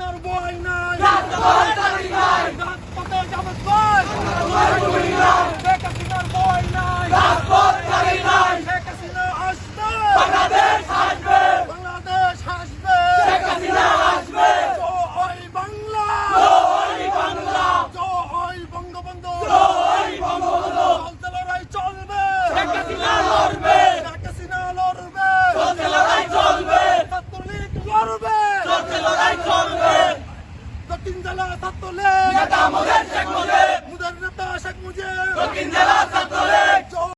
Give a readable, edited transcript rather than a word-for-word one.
হাসিনার বই নাই, রাজপথে দাঁড়ি নাই, রাজপথে যাবে কই, শেখ হাসিনার বই নাই, রাজপথে দাঁড়ি নাই, শেখ হাসিনা আসবে, বাংলাদেশ আসবে, বাংলাদেশ আসবে, শেখ হাসিনা আসবে, জয় বাংলা, জয় বাংলা, জয় বঙ্গবন্ধু, জয় বঙ্গবন্ধু, চলতে লড়াই চলবে, শেখ হাসিনা লড়বে, শেখ হাসিনা লড়বে, চলছে লড়াই চলবে, ছাত্রলীগ লড়বে, চলছে লড়াই চলবে, দক্ষিণ জেলা ছাত্রলীগ, নেতা মোদের শেখ মোদের, মুদের নেতা শেখ মুজিব, দক্ষিণ জেলা ছাত্রলীগ।